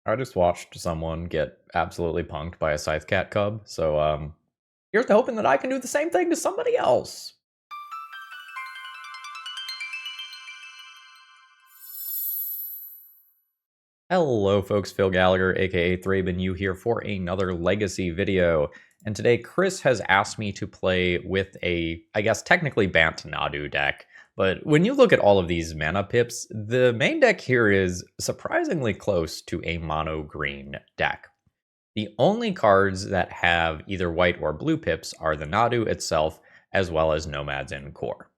I just watched someone get absolutely punked by a Scythecat Cub, so here's to hoping that I can do the same thing to somebody else. Hello folks, Phil Gallagher, aka ThrabenU here for another Legacy video. And today Chris has asked me to play with a, I guess technically Bant Nadu deck. But when you look at all of these mana pips, the main deck here is surprisingly close to a mono green deck. The only cards that have either white or blue pips are the Nadu itself, as well as Nomads and en-Kor.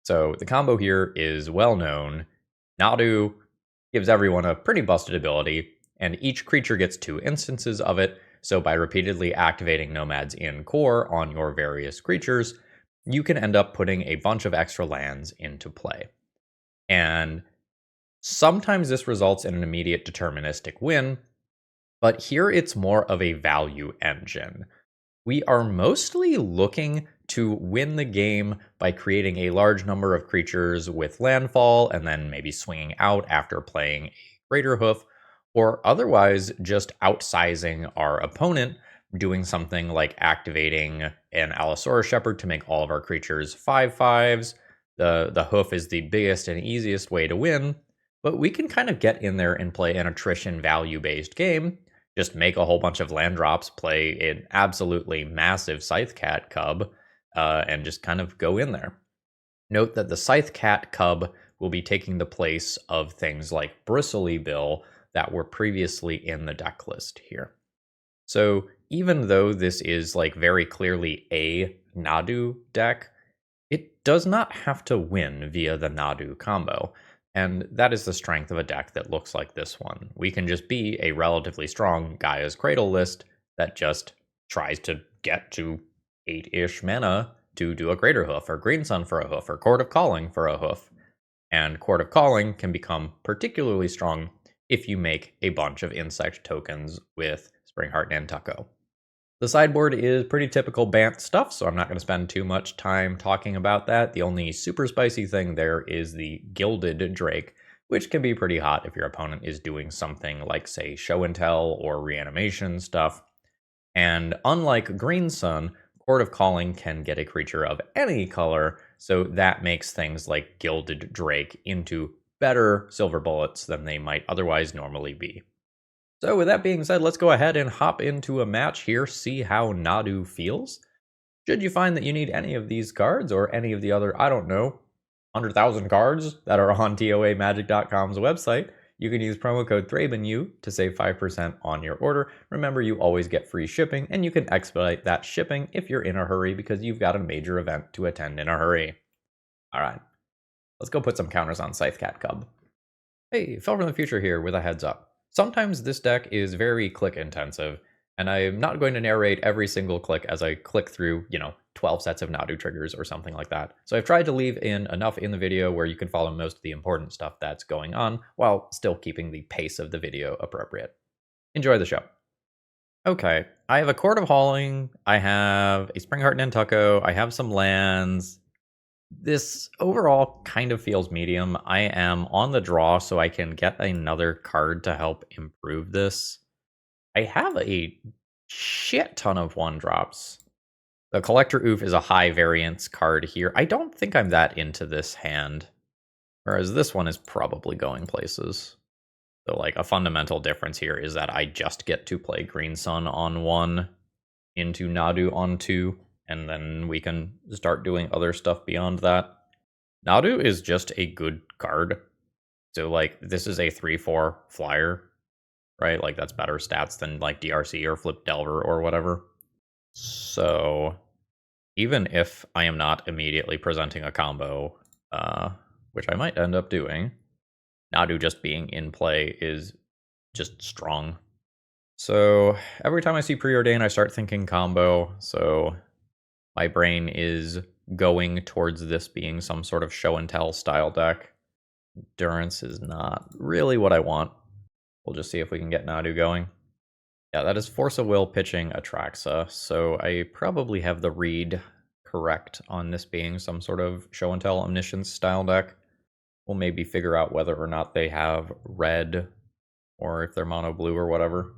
So the combo here is well known. Nadu gives everyone a pretty busted ability, and each creature gets 2 instances of it, so by repeatedly activating Nomads en-Kor on your various creatures, you can end up putting a bunch of extra lands into play. And sometimes this results in an immediate deterministic win, but here it's more of a value engine. We are mostly looking to win the game by creating a large number of creatures with landfall and then maybe swinging out after playing a Craterhoof, or otherwise just outsizing our opponent, doing something like activating an Allosaurus Shepherd to make all of our creatures 5/5s. The hoof is the biggest and easiest way to win, but we can kind of get in there and play an attrition value-based game. Just make a whole bunch of land drops, play an absolutely massive Scythecat Cub, and just kind of go in there. Note that the Scythecat Cub will be taking the place of things like Bristly Bill that were previously in the deck list here. So even though this is like very clearly a Nadu deck, it does not have to win via the Nadu combo. And that is the strength of a deck that looks like this one. We can just be a relatively strong Gaea's Cradle list that just tries to get to 8-ish mana to do a Craterhoof, or Green Sun for a hoof, or Chord of Calling for a hoof. And Chord of Calling can become particularly strong if you make a bunch of insect tokens with Springheart Nantucko. The sideboard is pretty typical Bant stuff, so I'm not going to spend too much time talking about that. The only super spicy thing there is the Gilded Drake, which can be pretty hot if your opponent is doing something like, say, Show and Tell or Reanimation stuff. And unlike Green Sun, Chord of Calling can get a creature of any color, so that makes things like Gilded Drake into better silver bullets than they might otherwise normally be. So with that being said, let's go ahead and hop into a match here, see how Nadu feels. Should you find that you need any of these cards or any of the other, I don't know, 100,000 cards that are on TOAMagic.com's website, you can use promo code ThrabenU to save 5% on your order. Remember, you always get free shipping, and you can expedite that shipping if you're in a hurry because you've got a major event to attend in a hurry. All right, let's go put some counters on Scythecat Cub. Hey, Phil from the future here with a heads up. Sometimes this deck is very click intensive, and I'm not going to narrate every single click as I click through, 12 sets of Nadu triggers or something like that. So I've tried to leave in enough in the video where you can follow most of the important stuff that's going on, while still keeping the pace of the video appropriate. Enjoy the show. Okay, I have a Chord of Calling, I have a Springheart Nantucko, I have some lands. This overall kind of feels medium. I am on the draw, so I can get another card to help improve this. I have a shit ton of 1-drops. The Collector Oof is a high variance card here. I don't think I'm that into this hand, whereas this one is probably going places. So like a fundamental difference here is that I just get to play Green Sun on 1 into Nadu on 2. And then we can start doing other stuff beyond that. Nadu is just a good card. So, like, this is a 3/4 flyer, right? Like, that's better stats than, like, DRC or Flip Delver or whatever. So, even if I am not immediately presenting a combo, which I might end up doing, Nadu just being in play is just strong. So, every time I see Preordain, I start thinking combo, so my brain is going towards this being some sort of show and tell style deck. Endurance is not really what I want. We'll just see if we can get Nadu going. Yeah, that is Force of Will pitching Atraxa, so I probably have the read correct on this being some sort of show and tell omniscience style deck. We'll maybe figure out whether or not they have red or if they're mono blue or whatever.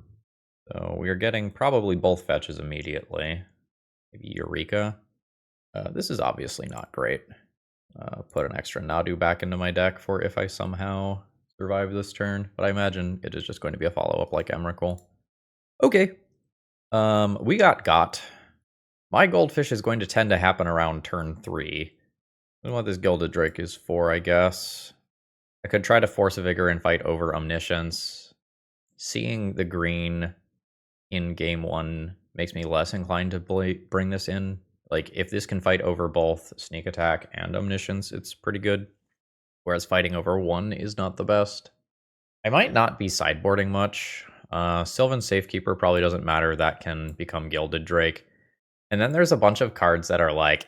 So we are getting probably both fetches immediately. Maybe Eureka. This is obviously not great. Put an extra Nadu back into my deck for if I somehow survive this turn, but I imagine it is just going to be a follow-up like Emrakul. Okay. We got. My goldfish is going to tend to happen around turn 3. I don't know what this Gilded Drake is for, I guess. I could try to Force a Vigor and fight over Omniscience. Seeing the green in game 1 makes me less inclined to bring this in. Like, if this can fight over both Sneak Attack and Omniscience, it's pretty good. Whereas fighting over 1 is not the best. I might not be sideboarding much. Sylvan Safekeeper probably doesn't matter. That can become Gilded Drake. And then there's a bunch of cards that are like,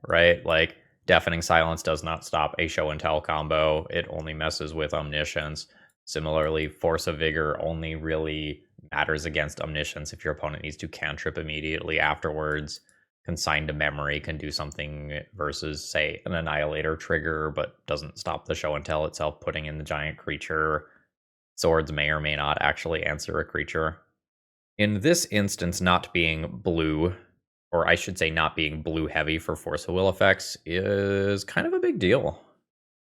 right? Like, Deafening Silence does not stop a Show and Tell combo. It only messes with Omniscience. Similarly, Force of Vigor only really matters against Omniscience if your opponent needs to cantrip immediately afterwards. Consign to Memory can do something versus, say, an Annihilator trigger, but doesn't stop the Show and Tell itself putting in the giant creature. Swords may or may not actually answer a creature. In this instance, not being blue, or I should say not being blue heavy for Force of Will effects, is kind of a big deal.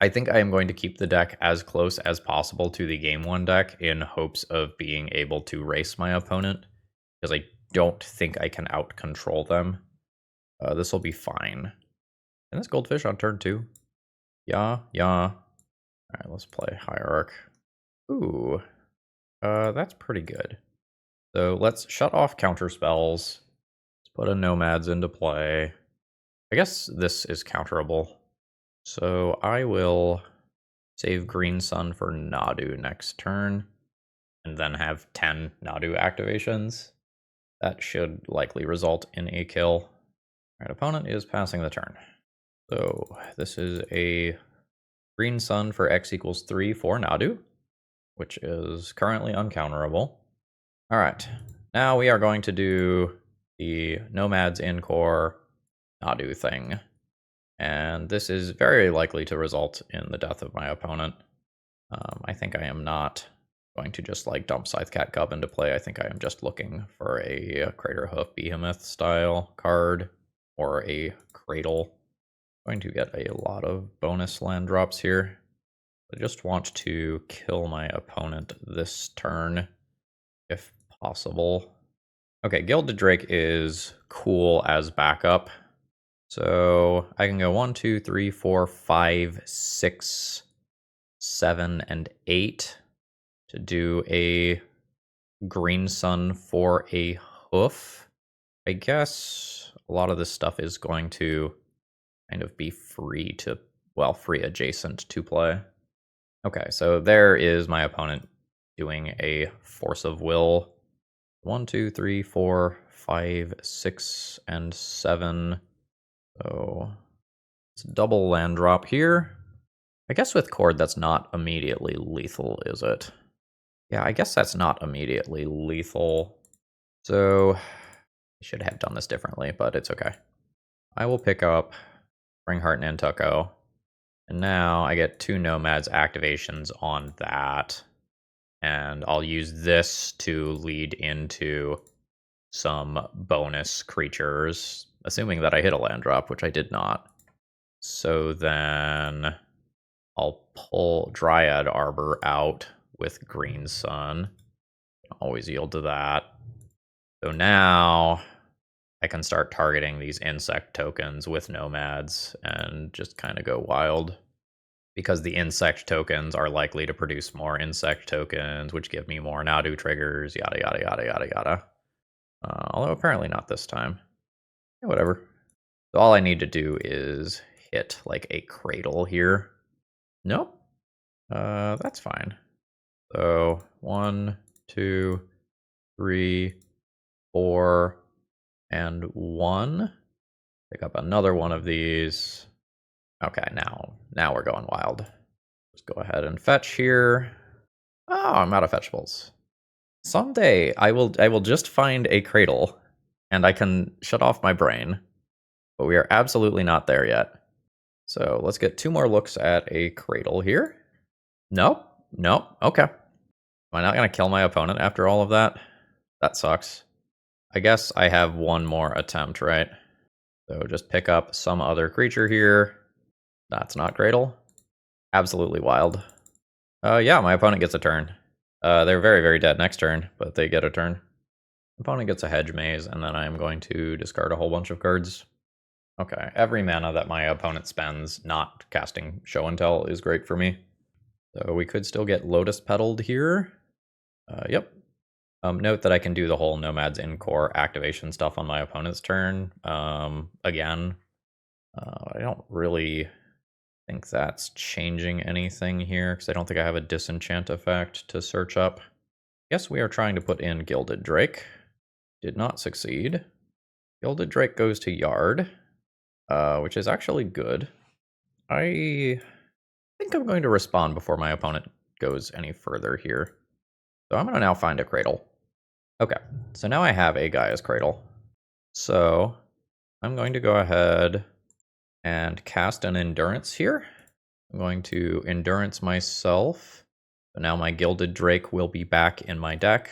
I think I am going to keep the deck as close as possible to the game 1 deck in hopes of being able to race my opponent, because I don't think I can out-control them. This will be fine. And this Goldfish on turn 2. Yeah. Alright, let's play Hierarch. Ooh, that's pretty good. So let's shut off counter spells. Let's put a Nomads into play. I guess this is counterable. So I will save Green Sun for Nadu next turn, and then have 10 Nadu activations. That should likely result in a kill. Alright, opponent is passing the turn. So this is a Green Sun for X equals 3 for Nadu, which is currently uncounterable. Alright, now we are going to do the Nomads en-Kor Nadu thing. And this is very likely to result in the death of my opponent. I think I am not going to just like dump Scythecat Cub into play. I think I am just looking for a Craterhoof Behemoth style card or a Cradle. I'm going to get a lot of bonus land drops here. I just want to kill my opponent this turn, if possible. Okay, Gilded Drake is cool as backup. So I can go 1, 2, 3, 4, 5, 6, 7, and 8 to do a Green Sun for a hoof. I guess a lot of this stuff is going to kind of be free to, well, free adjacent to play. Okay, so there is my opponent doing a Force of Will. 1, 2, 3, 4, 5, 6, and 7. So it's a double land drop here. I guess with Chord that's not immediately lethal, is it? Yeah, I guess that's not immediately lethal. So I should have done this differently, but it's okay. I will pick up Ringheart and Nantucko. And now I get 2 Nomads activations on that. And I'll use this to lead into some bonus creatures, assuming that I hit a land drop, which I did not. So then I'll pull Dryad Arbor out with Green Sun. Always yield to that. So now I can start targeting these insect tokens with Nomads and just kind of go wild. Because the insect tokens are likely to produce more insect tokens, which give me more Nadu triggers, yada, yada, yada, yada, yada. Although apparently not this time. Yeah, whatever. So all I need to do is hit like a Cradle here. Nope. That's fine. So 1, 2, 3, 4, and 1. Pick up another one of these. Okay, now we're going wild. Just go ahead and fetch here. Oh, I'm out of fetchables. Someday I will just find a Cradle and I can shut off my brain. But we are absolutely not there yet. So let's get 2 more looks at a Cradle here. Nope. Okay. Am I not going to kill my opponent after all of that? That sucks. I guess I have one more attempt, right? So just pick up some other creature here. That's not Cradle. Absolutely wild. Yeah, my opponent gets a turn. They're very, very dead next turn, but they get a turn. Opponent gets a Hedge Maze, and then I'm going to discard a whole bunch of cards. Okay, every mana that my opponent spends not casting Show and Tell is great for me. So we could still get Lotus Petaled here. Yep. Note that I can do the whole Nomads en-Kor activation stuff on my opponent's turn. Again, I don't really think that's changing anything here, because I don't think I have a disenchant effect to search up. Guess we are trying to put in Gilded Drake. Did not succeed. Gilded Drake goes to Yard, which is actually good. I think I'm going to respond before my opponent goes any further here. So I'm going to now find a Cradle. Okay, so now I have a Gaia's Cradle. So I'm going to go ahead and cast an Endurance here. I'm going to Endurance myself. So now my Gilded Drake will be back in my deck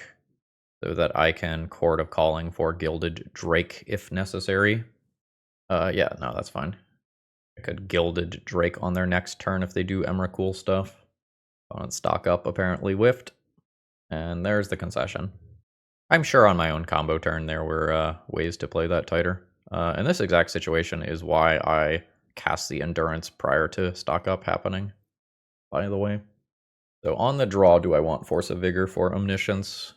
so that I can Chord of Calling for Gilded Drake if necessary. Yeah, no, that's fine. I could Gilded Drake on their next turn if they do Emrakul stuff. Opponent stock up apparently whiffed. And there's the concession. I'm sure on my own combo turn there were ways to play that tighter. And this exact situation is why I cast the Endurance prior to stock up happening, by the way. So on the draw, do I want Force of Vigor for Omniscience?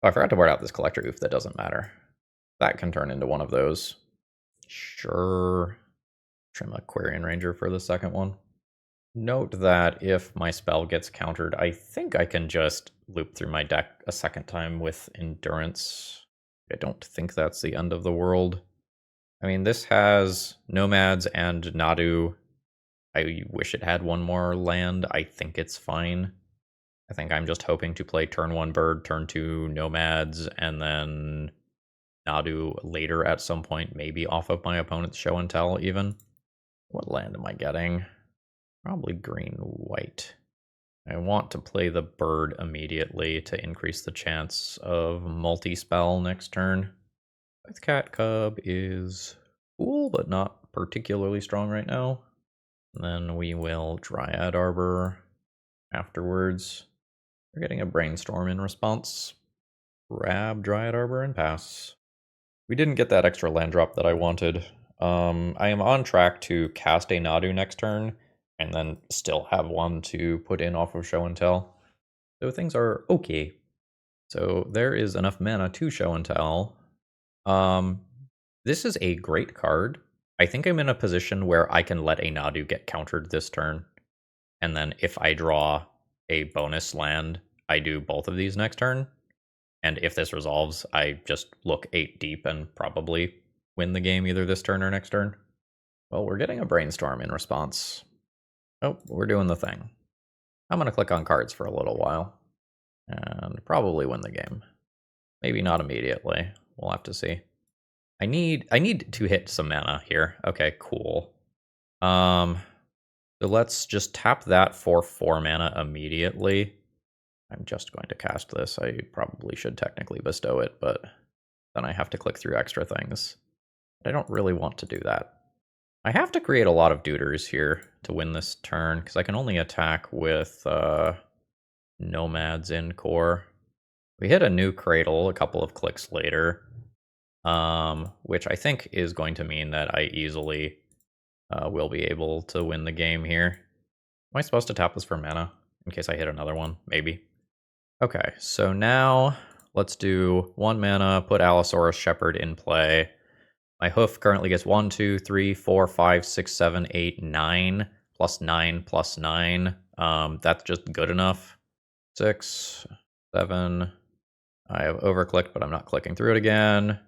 Oh, I forgot to board out this Craterhoof. That doesn't matter. That can turn into one of those. Sure. Trim Aquarian Ranger for the second one. Note that if my spell gets countered, I think I can just loop through my deck a second time with Endurance. I don't think that's the end of the world. I mean, this has Nomads and Nadu. I wish it had one more land. I think it's fine. I think I'm just hoping to play turn 1 Bird, turn 2 Nomads, and then Nadu later at some point, maybe off of my opponent's Show and Tell even. What land am I getting? Probably green-white. I want to play the bird immediately to increase the chance of multi-spell next turn. Scythecat Cub is cool, but not particularly strong right now. And then we will Dryad Arbor afterwards. We're getting a Brainstorm in response. Grab Dryad Arbor and pass. We didn't get that extra land drop that I wanted. I am on track to cast a Nadu next turn, and then still have one to put in off of Show and Tell. So things are okay. So there is enough mana to Show and Tell. This is a great card. I think I'm in a position where I can let a Nadu get countered this turn. And then if I draw a bonus land, I do both of these next turn. And if this resolves, I just look 8 deep and probably win the game either this turn or next turn. Well, we're getting a Brainstorm in response. Oh, we're doing the thing. I'm going to click on cards for a little while and probably win the game. Maybe not immediately. We'll have to see. I need to hit some mana here. Okay, cool. So let's just tap that for 4 mana immediately. I'm just going to cast this. I probably should technically bestow it, but then I have to click through extra things. But I don't really want to do that. I have to create a lot of duders here to win this turn, because I can only attack with Nomads en-Kor. We hit a new Cradle a couple of clicks later, which I think is going to mean that I easily will be able to win the game here. Am I supposed to tap this for mana in case I hit another one? Maybe. Okay, so now let's do 1 mana, put Allosaurus Shepherd in play. My hoof currently gets 1, 2, 3, 4, 5, 6, 7, 8, 9, plus 9, plus 9. That's just good enough. 6, 7. I have overclicked, but I'm not clicking through it again.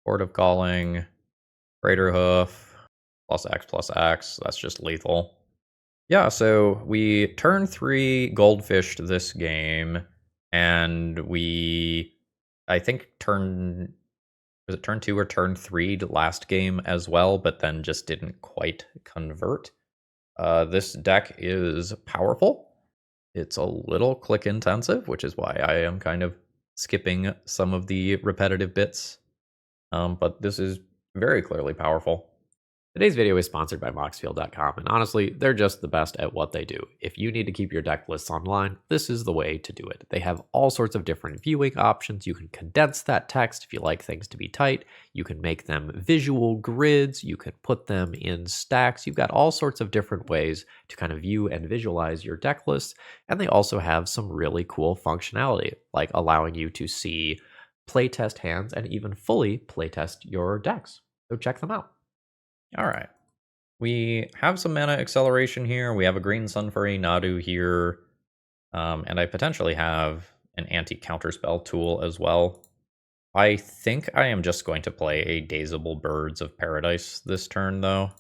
Chord of Calling, Craterhoof, plus X. That's just lethal. Yeah, so we turn 3 goldfished this game, and I think was it turn 2 or turn 3 last game as well, but then just didn't quite convert. This deck is powerful. It's a little click intensive, which is why I am kind of skipping some of the repetitive bits. But this is very clearly powerful. Today's video is sponsored by Moxfield.com, and honestly, they're just the best at what they do. If you need to keep your deck lists online, this is the way to do it. They have all sorts of different viewing options. You can condense that text if you like things to be tight. You can make them visual grids. You can put them in stacks. You've got all sorts of different ways to kind of view and visualize your deck lists. And they also have some really cool functionality, like allowing you to see playtest hands and even fully playtest your decks. So check them out. All right. We have some mana acceleration here. We have a green Sunfury Nadu here. And I potentially have an anti-counterspell tool as well. I think I am just going to play a Dazeable Birds of Paradise this turn, though.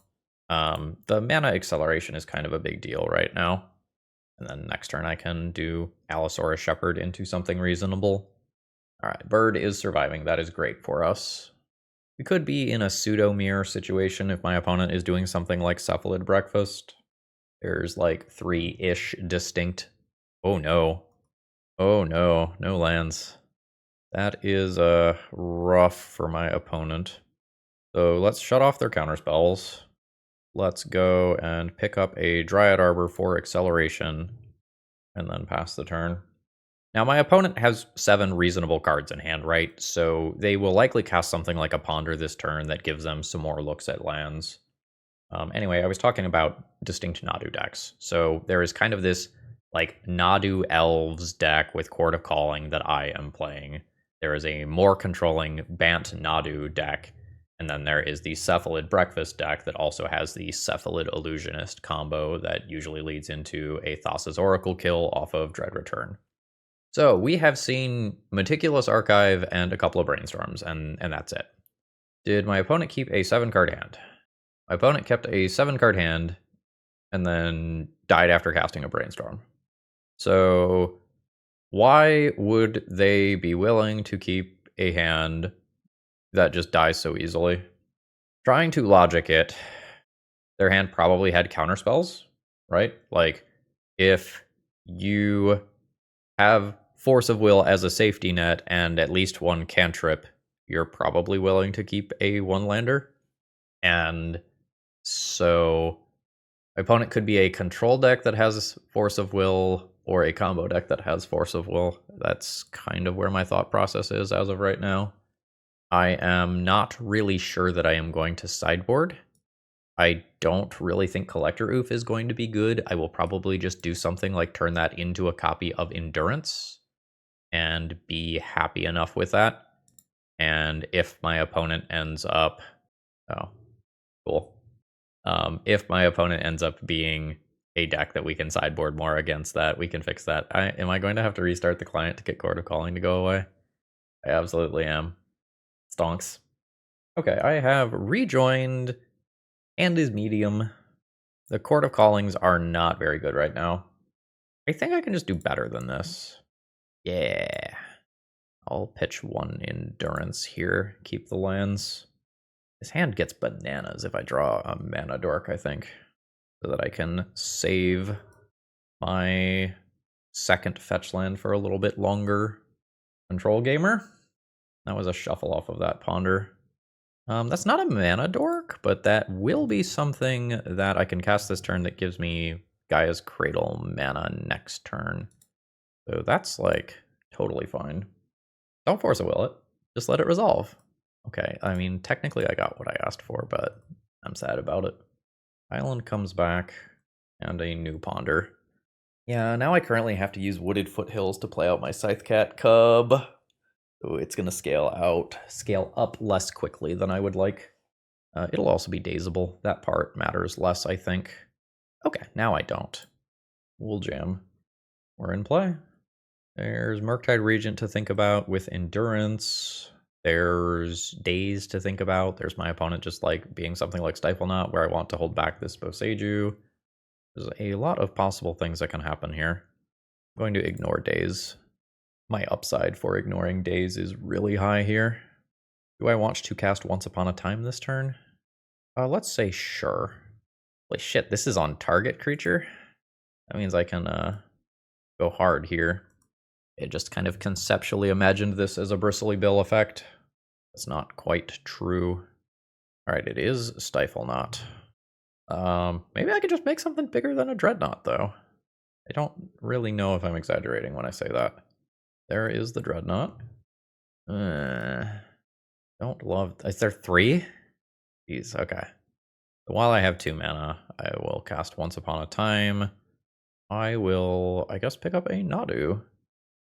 The mana acceleration is kind of a big deal right now. And then next turn I can do Allosaurus Shepherd into something reasonable. All right, Bird is surviving. That is great for us. We could be in a pseudo-mirror situation if my opponent is doing something like Cephalid Breakfast. There's like 3-ish distinct... Oh no. Oh no, no lands. That is rough for my opponent. So let's shut off their counterspells. Let's go and pick up a Dryad Arbor for acceleration, and then pass the turn. Now, my opponent has 7 reasonable cards in hand, right? So they will likely cast something like a Ponder this turn that gives them some more looks at lands. Anyway, I was talking about distinct Nadu decks. So there is kind of this like Nadu Elves deck with Chord of Calling that I am playing. There is a more controlling Bant Nadu deck. And then there is the Cephalid Breakfast deck that also has the Cephalid Illusionist combo that usually leads into a Thassa's Oracle kill off of Dread Return. So we have seen Meticulous Archive and a couple of Brainstorms, and that's it. Did my opponent keep a 7-card hand? My opponent kept a 7-card hand and then died after casting a Brainstorm. So why would they be willing to keep a hand that just dies so easily? Trying to logic it, their hand probably had counterspells, right? Like, if you have Force of Will as a safety net and at least 1 cantrip, you're probably willing to keep a 1-lander. And so my opponent could be a control deck that has Force of Will or a combo deck that has Force of Will. That's kind of where my thought process is as of right now. I am not really sure that I am going to sideboard. I don't really think Collector Oof is going to be good. I will probably just do something like turn that into a copy of Endurance and be happy enough with that. And if my opponent ends up... Oh, cool. If my opponent ends up being a deck that we can sideboard more against that, we can fix that. Am I going to have to restart the client to get Chord of Calling to go away? I absolutely am. Stonks. Okay, I have rejoined and is medium. The Chord of Callings are not very good right now. I think I can just do better than this. Yeah. I'll pitch 1 Endurance here. Keep the lands. This hand gets bananas if I draw a Mana Dork, I think. So that I can save my 2nd fetch land for a little bit longer. Control Gamer. That was a shuffle off of that Ponder. That's not a Mana Dork, but that will be something that I can cast this turn that gives me Gaia's Cradle mana next turn. So that's like totally fine. Don't force a will it. Just let it resolve. Okay, I mean, technically I got what I asked for, but I'm sad about it. Island comes back, and a new Ponder. Yeah, now I currently have to use Wooded Foothills to play out my Scythecat Cub. So it's going to scale up less quickly than I would like. It'll also be Dazeable. That part matters less, I think. Okay, now I don't. We'll jam. We're in play. There's Murktide Regent to think about with Endurance. There's Daze to think about. There's my opponent just like being something like Stifle Knot, where I want to hold back this Boseiju. There's a lot of possible things that can happen here. I'm going to ignore Daze. My upside for ignoring Daze is really high here. Do I want to cast Once Upon a Time this turn? Let's say sure. Holy shit, this is on target creature? That means I can go hard here. I just kind of conceptually imagined this as a Bristly Bill effect. That's not quite true. All right, it is Stifle Knot. Maybe I could just make something bigger than a Dreadnought, though. I don't really know if I'm exaggerating when I say that. There is the Dreadnought. Don't love... Is there 3? Jeez, okay. While I have 2 mana, I will cast Once Upon a Time. I will, I guess, pick up a Nadu.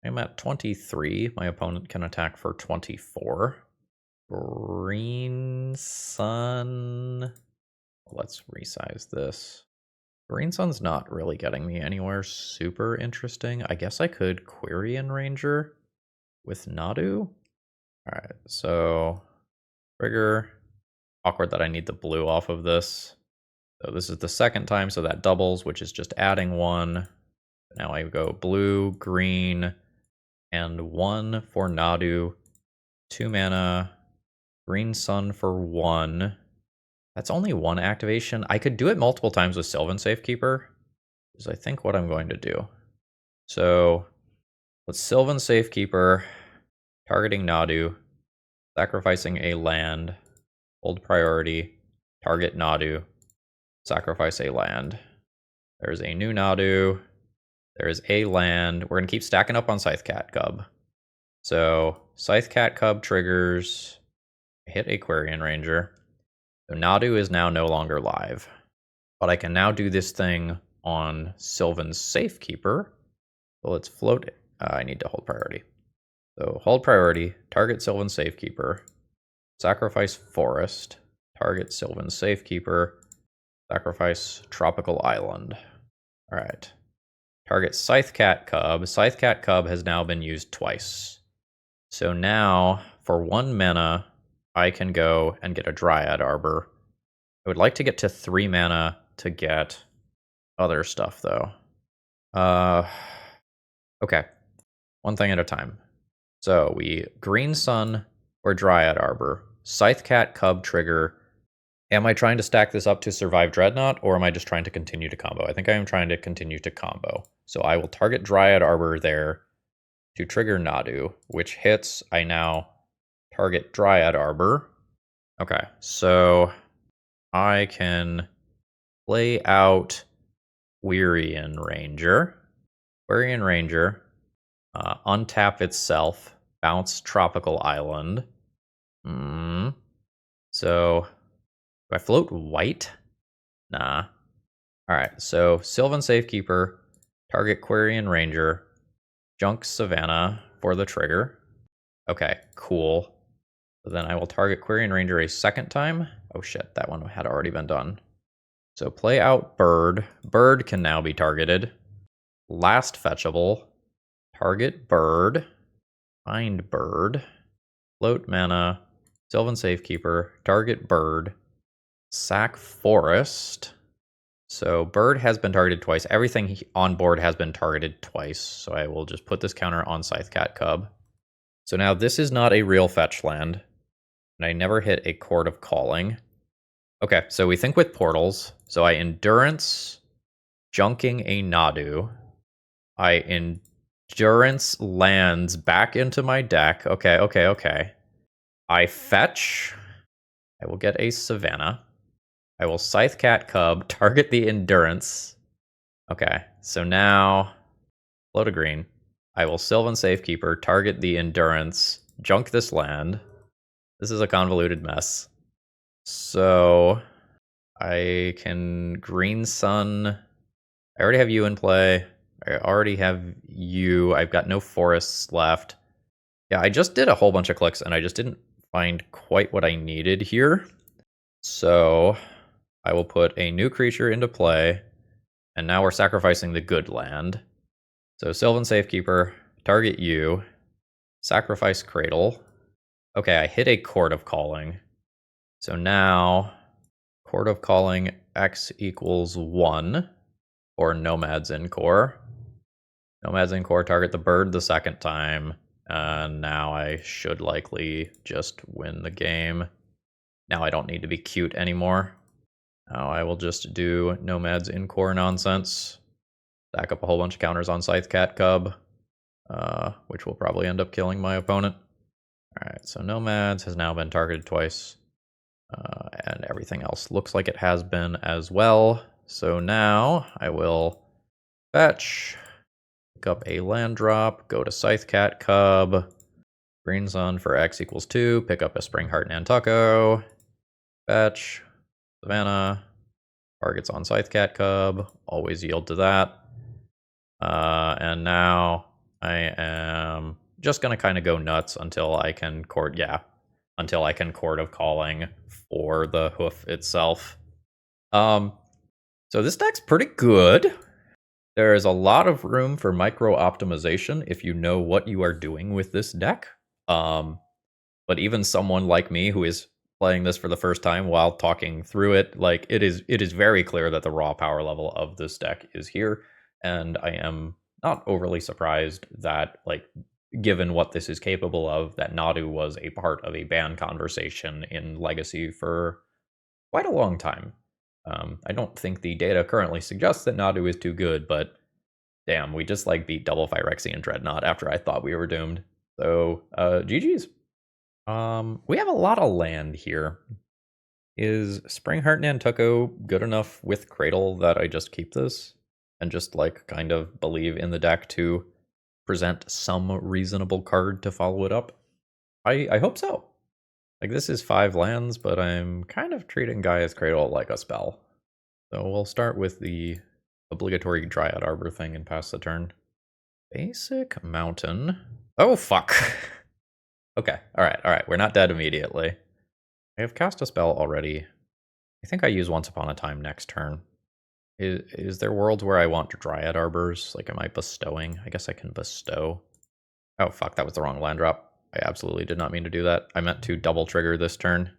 I'm at 23. My opponent can attack for 24. Green Sun. Let's resize this. Green Sun's not really getting me anywhere super interesting. I guess I could Quirion Ranger with Nadu. Alright, so trigger. Awkward that I need the blue off of this. So this is the second time, so that doubles, which is just adding 1. Now I go blue, green, and 1 for Nadu. 2 mana. Green Sun for 1. That's only 1 activation. I could do it multiple times with Sylvan Safekeeper, is I think what I'm going to do. So with Sylvan Safekeeper, targeting Nadu, sacrificing a land, hold priority, target Nadu, sacrifice a land. There's a new Nadu. There's a land. We're going to keep stacking up on Scythecat Cub. So Scythecat Cub triggers, hit a Quirion Ranger. So Nadu is now no longer live. But I can now do this thing on Sylvan's Safekeeper. So let's float it. I need to hold priority. So hold priority, target Sylvan Safekeeper, sacrifice Forest, target Sylvan Safekeeper, sacrifice Tropical Island. All right. Target Scythecat Cub. Scythecat Cub has now been used twice. So now, for 1 mana, I can go and get a Dryad Arbor. I would like to get to 3 mana to get other stuff, though. Okay. One thing at a time. So we Green Sun or Dryad Arbor. Scythecat Cub trigger. Am I trying to stack this up to survive Dreadnought, or am I just trying to continue to combo? I think I am trying to continue to combo. So I will target Dryad Arbor there to trigger Nadu, which hits. I now target Dryad Arbor. Okay, so I can play out Quirion Ranger. Quirion Ranger, untap itself, bounce Tropical Island. So... do I float white? Nah. Alright, so Sylvan Safekeeper, target Quirion Ranger, junk Savannah for the trigger. Okay, cool. So then I will target Quirion Ranger a second time. Oh shit, that one had already been done. So play out Bird. Bird can now be targeted. Last fetchable. Target Bird. Find Bird. Float mana. Sylvan Safekeeper. Target Bird. Sack Forest. So Bird has been targeted twice. Everything on board has been targeted twice. So I will just put this counter on Scythecat Cub. So now this is not a real fetch land. And I never hit a Chord of Calling. Okay, so we think with portals. So I Endurance junking a Nadu. I Endurance lands back into my deck. Okay. I fetch. I will get a Savannah. I will Scythecat Cub, target the Endurance. Okay, so now, float a green. I will Sylvan Safekeeper, target the Endurance, junk this land. This is a convoluted mess. So, I can Green Sun. I already have you in play. I already have you. I've got no forests left. Yeah, I just did a whole bunch of clicks, and I just didn't find quite what I needed here. So... I will put a new creature into play, and now we're sacrificing the good land. So Sylvan Safekeeper, target you, sacrifice Cradle. Okay, I hit a Chord of Calling. So now, Chord of Calling X equals 1 for Nomads en-Kor. Nomads en-Kor, target the bird the second time, and now I should likely just win the game. Now I don't need to be cute anymore. Now I will just do Nomads en-Kor nonsense. stack up a whole bunch of counters on Scythecat Cub, which will probably end up killing my opponent. Alright, so Nomads has now been targeted twice, and everything else looks like it has been as well. So now I will fetch, pick up a land drop, go to Scythecat Cub, Green Sun for X equals 2, pick up a Springheart Nantucket, fetch, Savannah, targets on Scythecat Cub, always yield to that. And now I am just going to kind of go nuts until I can Chord, until I can Chord of Calling for the hoof itself. So this deck's pretty good. There is a lot of room for micro optimization if you know what you are doing with this deck. But even someone like me who is playing this for the first time while talking through it, like it is very clear that the raw power level of this deck is here, and I am not overly surprised that, like, given what this is capable of, that Nadu was a part of a ban conversation in Legacy for quite a long time. I don't think the data currently suggests that Nadu is too good, but damn, we just like beat Double Phyrexian Dreadnought after I thought we were doomed. So, GG's. We have a lot of land here. Is Springheart Nantucket good enough with Cradle that I just keep this and just, like, kind of believe in the deck to present some reasonable card to follow it up? I hope so. Like, this is 5 lands, but I'm kind of treating Gaia's Cradle like a spell. So we'll start with the obligatory Dryad Arbor thing and pass the turn. Basic Mountain. Oh, fuck. Okay, alright. We're not dead immediately. I have cast a spell already. I think I use Once Upon a Time next turn. Is there worlds where I want Dryad Arbors? Like, am I bestowing? I guess I can bestow. Oh, fuck, that was the wrong land drop. I absolutely did not mean to do that. I meant to double trigger this turn.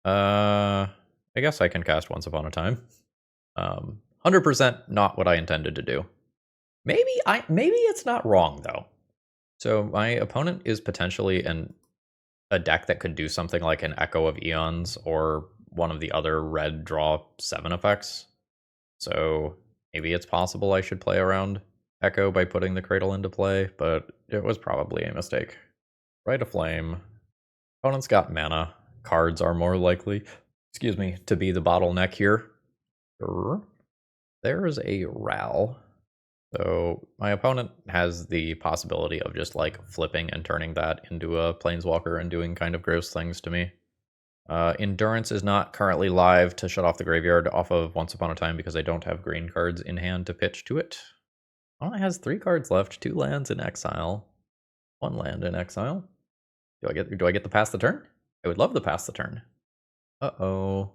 I guess I can cast Once Upon a Time. 100% not what I intended to do. Maybe it's not wrong, though. So my opponent is potentially a deck that could do something like an Echo of Eons or one of the other red draw 7 effects. So maybe it's possible I should play around Echo by putting the Cradle into play, but it was probably a mistake. Rite of Flame. Opponent's got mana. Cards are more likely, to be the bottleneck here. There's a Ral. So my opponent has the possibility of just, like, flipping and turning that into a Planeswalker and doing kind of gross things to me. Endurance is not currently live to shut off the graveyard off of Once Upon a Time because I don't have green cards in hand to pitch to it. Opponent has 3 cards left, 2 lands in exile, 1 land in exile. Do I get to pass the turn? I would love to pass the turn. Uh-oh.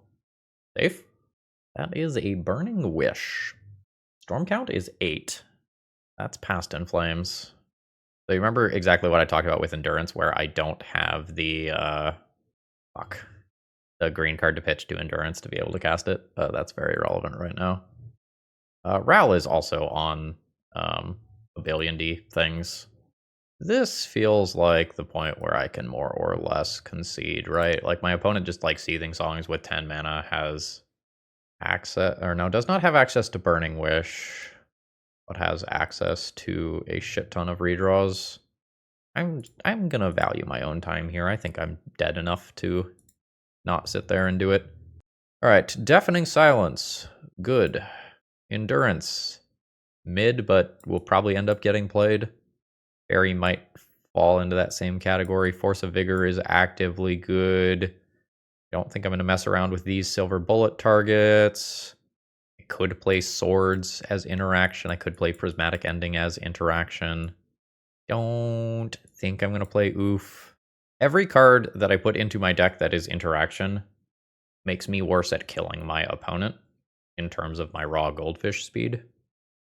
Safe? That is a Burning Wish. Storm count is 8. That's Past in Flames. So you remember exactly what I talked about with Endurance, where I don't have the the green card to pitch to Endurance to be able to cast it. That's very relevant right now. Ral is also on a billion D things. This feels like the point where I can more or less concede, right? Like, my opponent just, like, Seething Songs with 10 mana has access, or no, does not have access to Burning Wish, but has access to a shit ton of redraws. I'm gonna value my own time here. I think I'm dead enough to not sit there and do it. Alright, Deafening Silence. Good. Endurance. Mid, but will probably end up getting played. Fairy might fall into that same category. Force of Vigor is actively good. Don't think I'm going to mess around with these Silver Bullet targets. I could play Swords as interaction. I could play Prismatic Ending as interaction. Don't think I'm going to play Oof. Every card that I put into my deck that is interaction makes me worse at killing my opponent in terms of my raw Goldfish speed.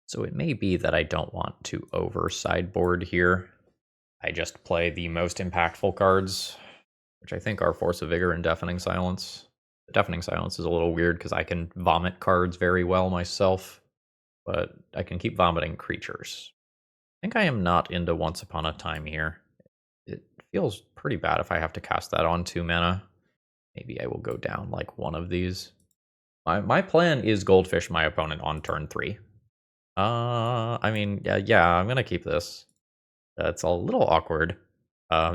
So it may be that I don't want to over sideboard here. I just play the most impactful cards, which I think are Force of Vigor and Deafening Silence. Deafening Silence is a little weird because I can vomit cards very well myself, but I can keep vomiting creatures. I think I am not into Once Upon a Time here. It feels pretty bad if I have to cast that on 2 mana. Maybe I will go down like one of these. My plan is Goldfish my opponent on turn 3. I mean, yeah, I'm gonna keep this. It's a little awkward.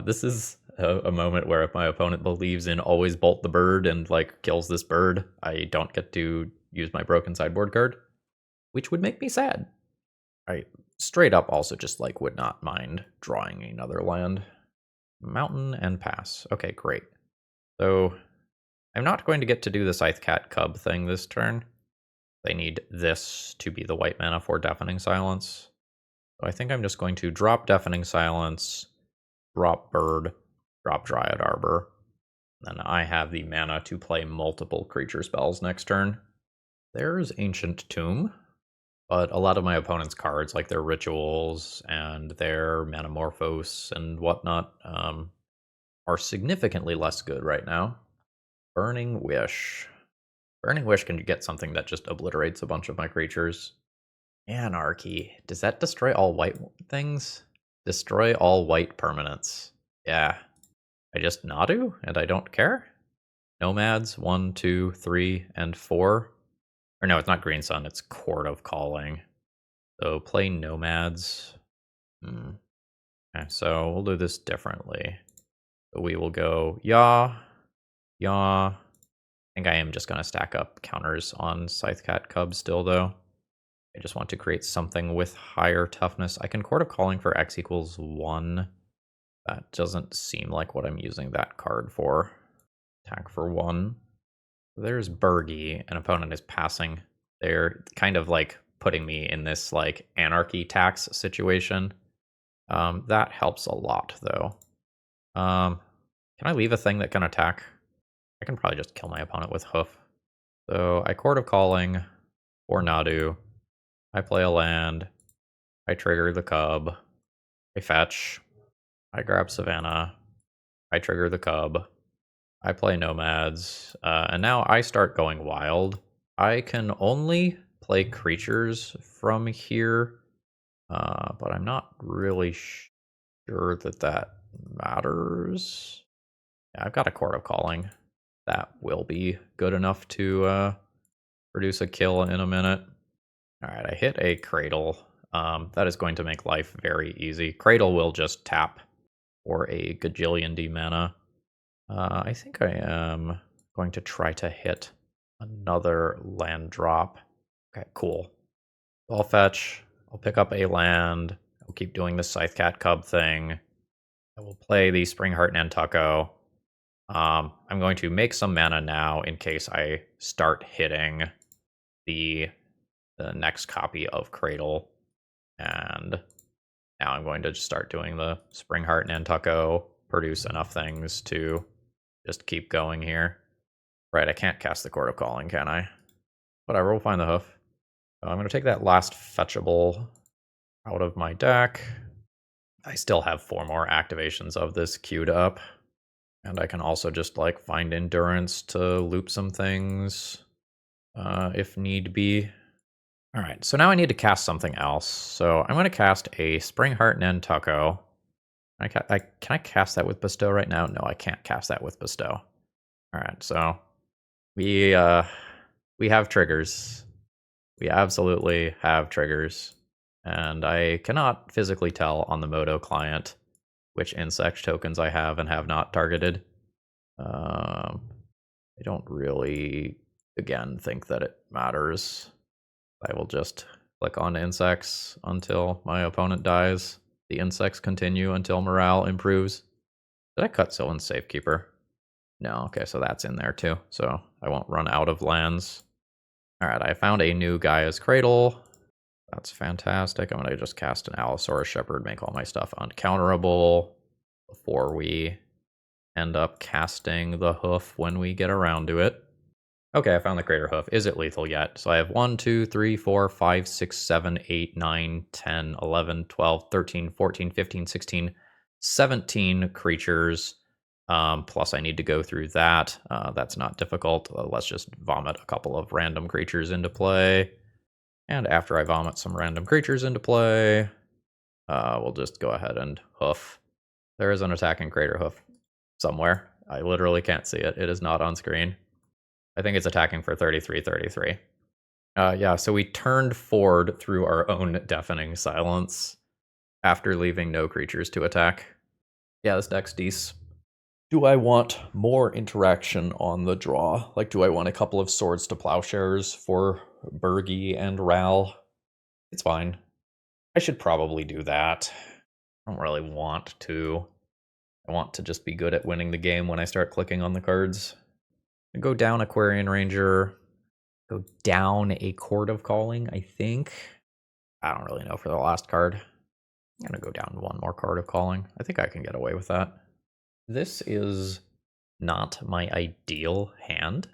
This is a moment where if my opponent believes in always bolt the bird and like kills this bird, I don't get to use my broken sideboard card, which would make me sad. I straight up also just like would not mind drawing another land. Mountain and pass. Okay, great. So I'm not going to get to do the Scythecat Cub thing this turn. They need this to be the white mana for Deafening Silence. So I think I'm just going to drop Deafening Silence, drop Bird, drop Dryad Arbor. Then I have the mana to play multiple creature spells next turn. There's Ancient Tomb, but a lot of my opponent's cards, like their Rituals and their Manamorphose and whatnot, are significantly less good right now. Burning Wish. Burning Wish can get something that just obliterates a bunch of my creatures. Anarchy. Does that destroy all white things? Destroy all white permanents. Yeah. I just Nadu and I don't care? Nomads, 1, 2, 3, and 4. Or no, it's not Green Sun, it's Chord of Calling. So play Nomads. Okay, so we'll do this differently. So we will go Yaw, Yaw. I think I am just going to stack up counters on Scythecat Cub still, though. I just want to create something with higher toughness. I can Chord of Calling for X equals 1. That doesn't seem like what I'm using that card for. Attack for 1. There's Bergie. An opponent is passing. They're kind of like putting me in this like anarchy tax situation. That helps a lot, though. Can I leave a thing that can attack? I can probably just kill my opponent with Hoof. So I Chord of Calling for Nadu. I play a land. I trigger the Cub. I fetch. I grab Savannah. I trigger the Cub. I play Nomads. And now I start going wild. I can only play creatures from here. But I'm not really sure that that matters. Yeah, I've got a Chord of Calling. That will be good enough to produce a kill in a minute. All right, I hit a Cradle. That is going to make life very easy. Cradle will just tap for a gajillion D mana. I think I am going to try to hit another land drop. Okay, cool. I'll fetch. I'll pick up a land. I'll keep doing the Scythecat Cub thing. I will play the Springheart Nantucko. I'm going to make some mana now in case I start hitting the next copy of Cradle. And now I'm going to just start doing the Springheart Nantucko, produce enough things to just keep going here. Right, I can't cast the Chord of Calling, can I? Whatever, we'll find the Hoof. I'm going to take that last fetchable out of my deck. I still have 4 more activations of this queued up. And I can also just like find Endurance to loop some things if need be. All right, so now I need to cast something else. So I'm going to cast a Springheart Nantucko. Can I cast that with Bestow right now? No, I can't cast that with Bestow. All right, so we have triggers. We absolutely have triggers. And I cannot physically tell on the Moto client which insect tokens I have and have not targeted. I don't really, again, think that it matters. I will just click on insects until my opponent dies. The insects continue until morale improves. Did I cut Sylvan's Safekeeper? No, okay, so that's in there too. So I won't run out of lands. Alright, I found a new Gaia's Cradle. That's fantastic. I'm going to just cast an Allosaurus Shepherd, make all my stuff uncounterable before we end up casting the Hoof when we get around to it. Okay, I found the Craterhoof. Is it lethal yet? So I have 1, 2, 3, 4, 5, 6, 7, 8, 9, 10, 11, 12, 13, 14, 15, 16, 17 creatures. Plus I need to go through that. That's not difficult. Let's just vomit a couple of random creatures into play. And after I vomit some random creatures into play, we'll just go ahead and Hoof. There is an attacking Craterhoof somewhere. I literally can't see it. It is not on screen. I think it's attacking for 33. Yeah, so we turned Ford through our own deafening silence after leaving no creatures to attack. Yeah, this deck's decent. Do I want more interaction on the draw? Like, do I want a couple of Swords to Plowshares for Bergie and Ral? It's fine. I should probably do that. I don't really want to. I want to just be good at winning the game when I start clicking on the cards. I go down Aquarian Ranger, go down a Chord of Calling, I think. I don't really know for the last card. I'm going to go down one more Chord of Calling. I think I can get away with that. This is not my ideal hand.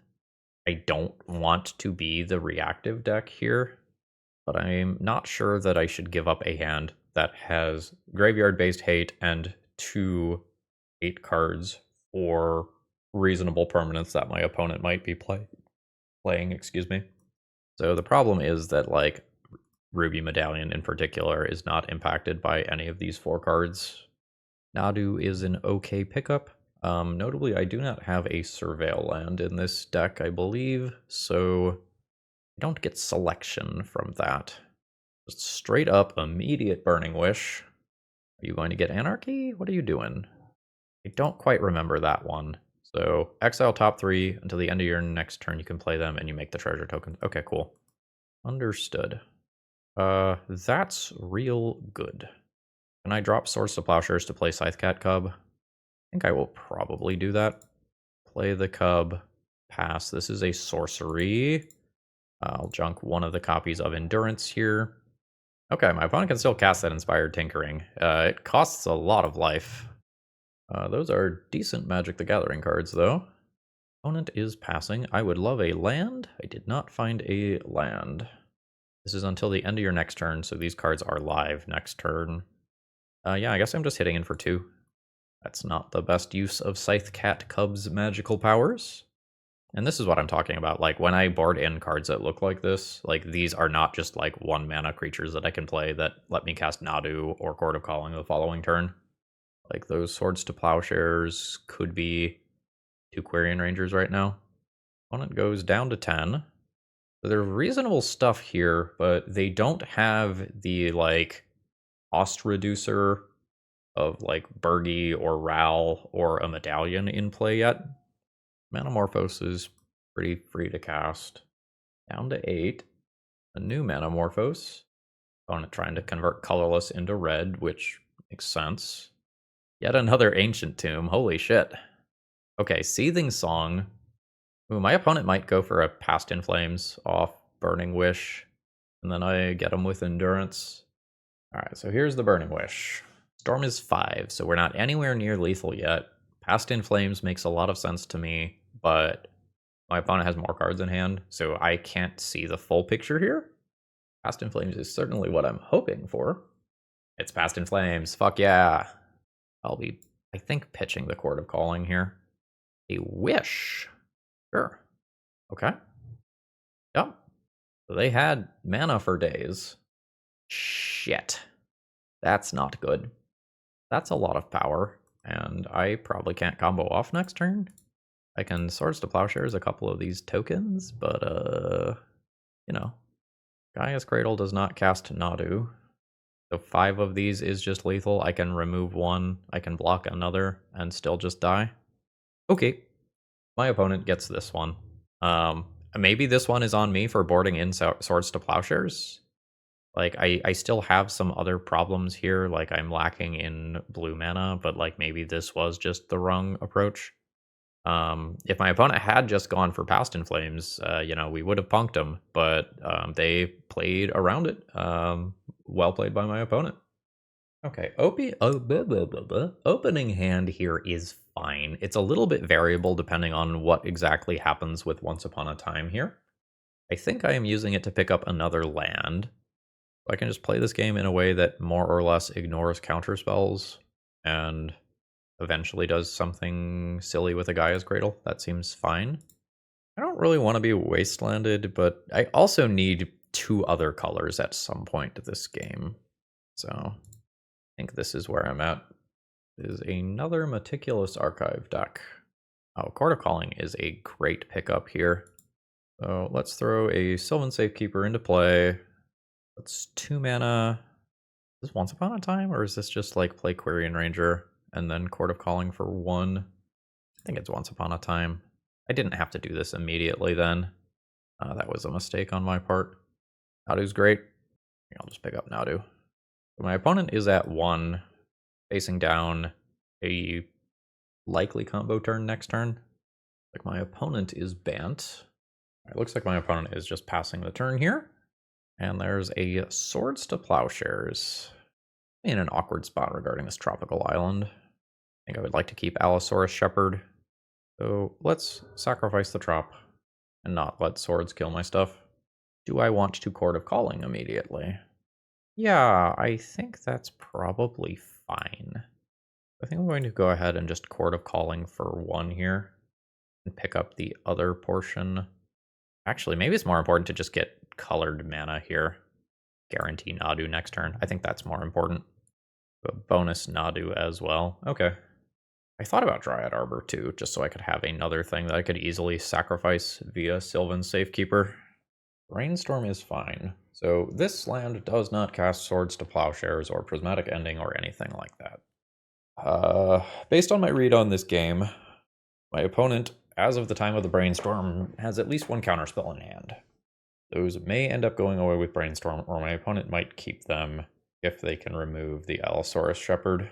I don't want to be the reactive deck here, but I'm not sure that I should give up a hand that has graveyard-based hate and 2 8 cards for reasonable permanence that my opponent might be playing, excuse me. So the problem is that, like, Ruby Medallion in particular is not impacted by any of these 4 cards. Nadu is an okay pickup. Notably, I do not have a Surveil land in this deck, I believe, so I don't get selection from that. Just straight up immediate Burning Wish. Are you going to get Anarchy? What are you doing? I don't quite remember that one. So exile top 3 until the end of your next turn. You can play them and you make the treasure tokens. Okay, cool. Understood. That's real good. Can I drop Swords to Plowshares to play Scythecat Cub? I think I will probably do that. Play the Cub. Pass. This is a sorcery. I'll junk one of the copies of Endurance here. Okay, my opponent can still cast that Inspired Tinkering. It costs a lot of life. Those are decent Magic the Gathering cards, though. Opponent is passing. I would love a land. I did not find a land. This is until the end of your next turn, so these cards are live next turn. Yeah, I guess I'm just hitting in for 2. That's not the best use of Scythecat Cub's magical powers. And this is what I'm talking about. Like, when I board in cards that look like this, like, these are not just, like, 1 mana creatures that I can play that let me cast Nadu or Chord of Calling the following turn. Like, those Swords to Plowshares could be 2 Quarian Rangers right now. Opponent goes down to 10. So there's reasonable stuff here, but they don't have the, like, cost reducer of, like, Bergie or Ral or a Medallion in play yet. Manamorphose is pretty free to cast. Down to 8. A new Manamorphose. Opponent trying to convert colorless into red, which makes sense. Yet another Ancient Tomb. Holy shit. Okay, Seething Song. Ooh, my opponent might go for a Past in Flames off Burning Wish, and then I get him with Endurance. Alright, so here's the Burning Wish. Storm is 5, so we're not anywhere near lethal yet. Past in Flames makes a lot of sense to me, but my opponent has more cards in hand, so I can't see the full picture here. Past in Flames is certainly what I'm hoping for. It's Past in Flames, fuck yeah. I'll be, I think, pitching the Chord of Calling here. A Wish. Sure. Okay. Yep. So they had mana for days. Shit. That's not good. That's a lot of power, and I probably can't combo off next turn. I can Swords to Plowshares a couple of these tokens, but, you know, Gaia's Cradle does not cast Nadu. So 5 of these is just lethal. I can remove 1, I can block another, and still just die. Okay. My opponent gets this one. Maybe this one is on me for boarding in Swords to Plowshares. Like, I still have some other problems here, like I'm lacking in blue mana, but, like, maybe this was just the wrong approach. If my opponent had just gone for Past in Flames, you know, we would have punked him, but they played around it. Well played by my opponent. Okay, opening hand here is fine. It's a little bit variable depending on what exactly happens with Once Upon a Time here. I think I am using it to pick up another land. I can just play this game in a way that more or less ignores counter spells and eventually does something silly with a Gaia's Cradle. That seems fine. I don't really want to be wastelanded, but I also need 2 other colors at some point of this game. So I think this is where I'm at. This is another Meticulous Archive deck. Oh, Chord of Calling is a great pickup here. So let's throw a Sylvan Safekeeper into play. That's 2 mana. Is this Once Upon a Time, or is this just like play Quirion Ranger and then Chord of Calling for 1? I think it's Once Upon a Time. I didn't have to do this immediately then. That was a mistake on my part. Nadu's great. I'll just pick up Nadu. My opponent is at 1, facing down a likely combo turn next turn. Like my opponent is Bant. It looks like my opponent is just passing the turn here. And there's a Swords to Plowshares. In an awkward spot regarding this tropical island. I think I would like to keep Allosaurus Shepherd. So let's sacrifice the trop and not let swords kill my stuff. Do I want to Chord of Calling immediately? Yeah, I think that's probably fine. I think I'm going to go ahead and just Chord of Calling for 1 here and pick up the other portion. Actually, maybe it's more important to just get colored mana here. Guarantee Nadu next turn. I think that's more important. A bonus Nadu as well. Okay. I thought about Dryad Arbor too, just so I could have another thing that I could easily sacrifice via Sylvan Safekeeper. Rainstorm is fine. So this land does not cast Swords to Plowshares or Prismatic Ending or anything like that. Based on my read on this game, my opponent, as of the time of the Brainstorm, has at least 1 counterspell in hand. Those may end up going away with Brainstorm, or my opponent might keep them if they can remove the Allosaurus Shepherd.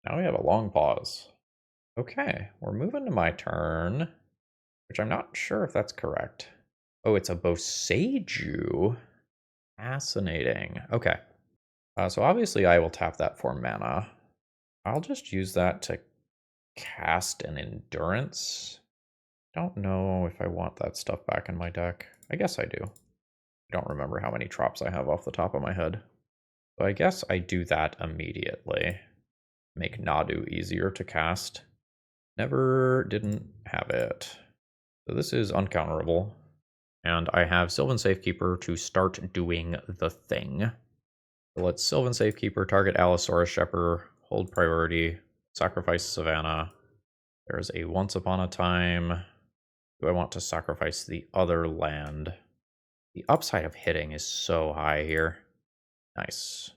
Now we have a long pause. Okay, we're moving to my turn, which I'm not sure if that's correct. Oh, it's a Boseiju. Fascinating. Okay. So obviously I will tap that for mana. I'll just use that to cast an Endurance. Don't know if I want that stuff back in my deck. I guess I do. I don't remember how many drops I have off the top of my head. So I guess I do that immediately. Make Nadu easier to cast. Didn't have it. So this is uncounterable. And I have Sylvan Safekeeper to start doing the thing. So let's Sylvan Safekeeper, target Allosaurus Shepherd, hold priority, sacrifice Savannah. There's a Once Upon a Time. Do I want to sacrifice the other land? The upside of hitting is so high here. Nice.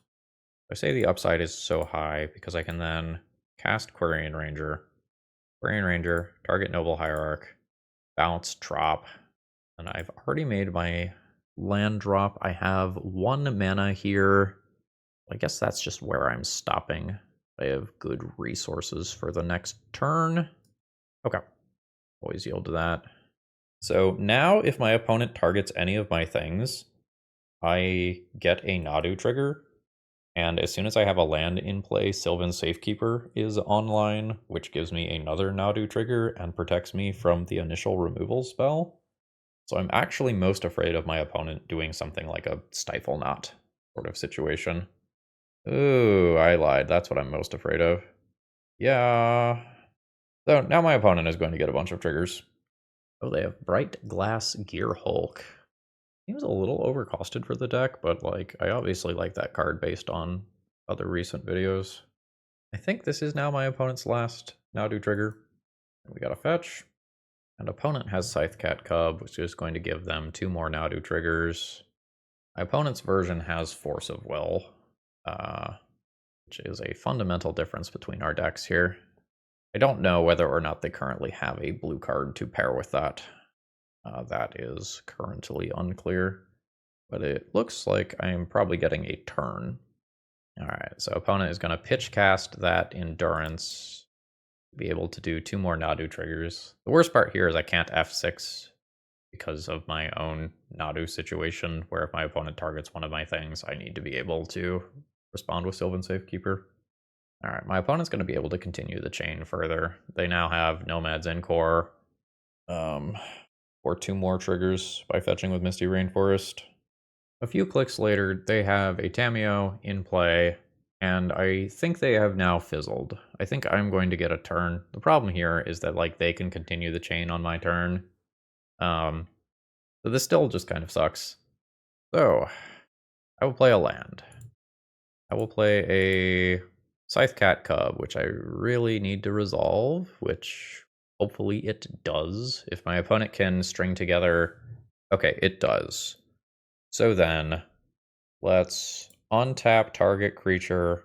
I say the upside is so high because I can then cast Quirion Ranger, target Noble Hierarch, bounce, drop, and I've already made my land drop. I have 1 mana here. I guess that's just where I'm stopping. I have good resources for the next turn. Okay, always yield to that. So now if my opponent targets any of my things, I get a Nadu trigger. And as soon as I have a land in play, Sylvan Safekeeper is online, which gives me another Nadu trigger and protects me from the initial removal spell. So I'm actually most afraid of my opponent doing something like a Stifle Knot sort of situation. Ooh, I lied. That's what I'm most afraid of. Yeah. So now my opponent is going to get a bunch of triggers. Oh, they have Bright Glass Gear Hulk. Seems a little overcosted for the deck, but like I obviously like that card based on other recent videos. I think this is now my opponent's last Nadu trigger. We got a fetch. And opponent has Scythecat Cub, which is going to give them 2 more Nadu triggers. My opponent's version has Force of Will, which is a fundamental difference between our decks here. I don't know whether or not they currently have a blue card to pair with that. That is currently unclear, but it looks like I'm probably getting a turn. All right, so opponent is going to pitch cast that Endurance, be able to do 2 more Nadu triggers. The worst part here is I can't F6 because of my own Nadu situation, where if my opponent targets one of my things, I need to be able to respond with Sylvan Safekeeper. All right, my opponent's going to be able to continue the chain further. They now have Nomads, en-Kor, or 2 more triggers by fetching with Misty Rainforest. A few clicks later, they have a Tamiyo in play, and I think they have now fizzled. I think I'm going to get a turn. The problem here is that like they can continue the chain on my turn. So this still just kind of sucks. So I will play a land. I will play a Scythecat Cub, which I really need to resolve, which hopefully it does. If my opponent can string together Okay, it does. So then, let's untap target creature,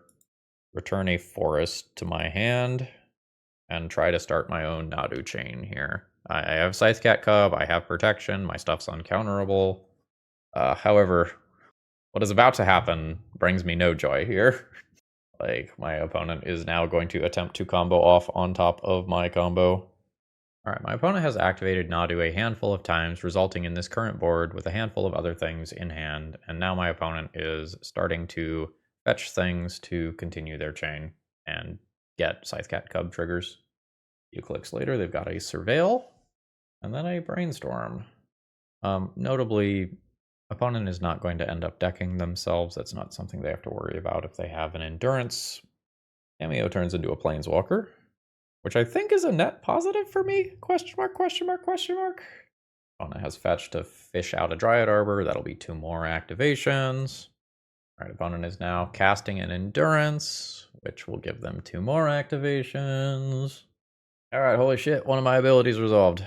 return a forest to my hand, and try to start my own Nadu chain here. I have Scythecat Cub, I have protection, my stuff's uncounterable. However, what is about to happen brings me no joy here. Like, my opponent is now going to attempt to combo off on top of my combo. Alright, my opponent has activated Nadu a handful of times, resulting in this current board with a handful of other things in hand, and now my opponent is starting to fetch things to continue their chain and get Scythecat Cub triggers. A few clicks later, they've got a Surveil, and then a Brainstorm. Notably, opponent is not going to end up decking themselves. That's not something they have to worry about if they have an Endurance. Cameo turns into a Planeswalker, which I think is a net positive for me? Question mark, question mark, question mark. Opponent has fetched to fish out a Dryad Arbor. That'll be 2 more activations. Alright, opponent is now casting an Endurance, which will give them 2 more activations. Alright, holy shit, one of my abilities resolved.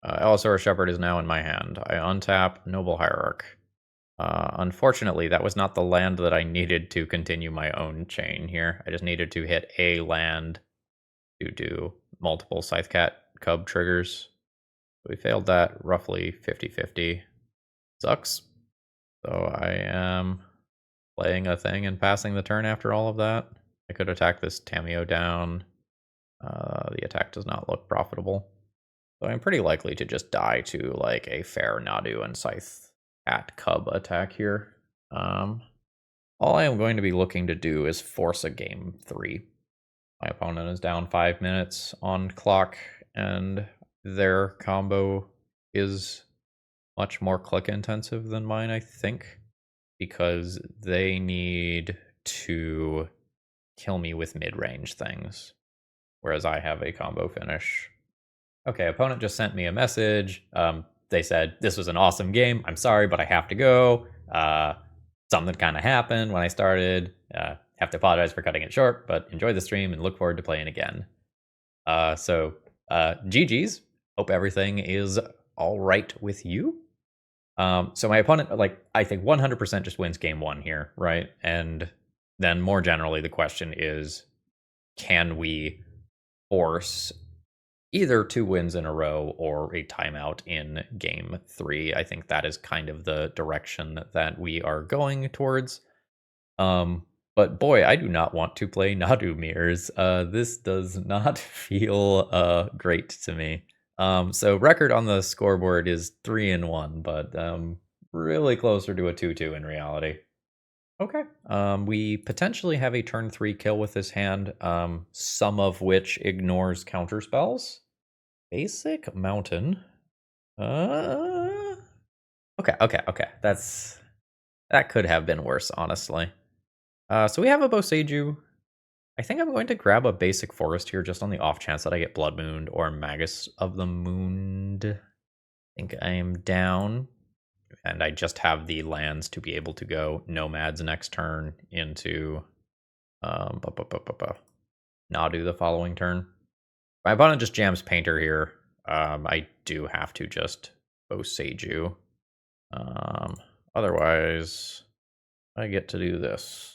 Allosaurus Shepherd is now in my hand. I untap Noble Hierarch. Unfortunately, that was not the land that I needed to continue my own chain here. I just needed to hit a land to do multiple Scythecat Cub triggers. We failed that roughly 50-50. Sucks. So I am playing a thing and passing the turn after all of that. I could attack this Tameo down. The attack does not look profitable. So I'm pretty likely to just die to like a fair Nadu and Scythecat Cub attack here. All I am going to be looking to do is force a game 3. My opponent is down 5 minutes on clock, and their combo is much more click intensive than mine, I think, because they need to kill me with mid-range things, whereas I have a combo finish. Okay, opponent just sent me a message. They said, this was an awesome game. I'm sorry, but I have to go. Something kind of happened when I started. Have to apologize for cutting it short, but enjoy the stream and look forward to playing again. GG's. Hope everything is all right with you. So my opponent, like, I think 100% just wins game 1 here, right? And then more generally, the question is, can we force either 2 wins in a row or a timeout in game 3? I think that is kind of the direction that we are going towards. But boy, I do not want to play Nadu Mirrors. This does not feel great to me. So record on the scoreboard is 3-1, but really closer to a 2-2 in reality. Okay. We potentially have a turn 3 kill with this hand, some of which ignores counter spells. Basic Mountain. Okay. That could have been worse, honestly. So we have a Boseiju. I think I'm going to grab a basic forest here just on the off chance that I get Blood Moon or Magus of the Moon. I think I am down. And I just have the lands to be able to go Nomads next turn into Nadu the following turn. My opponent just jams Painter here. I do have to just Boseiju. Otherwise, I get to do this.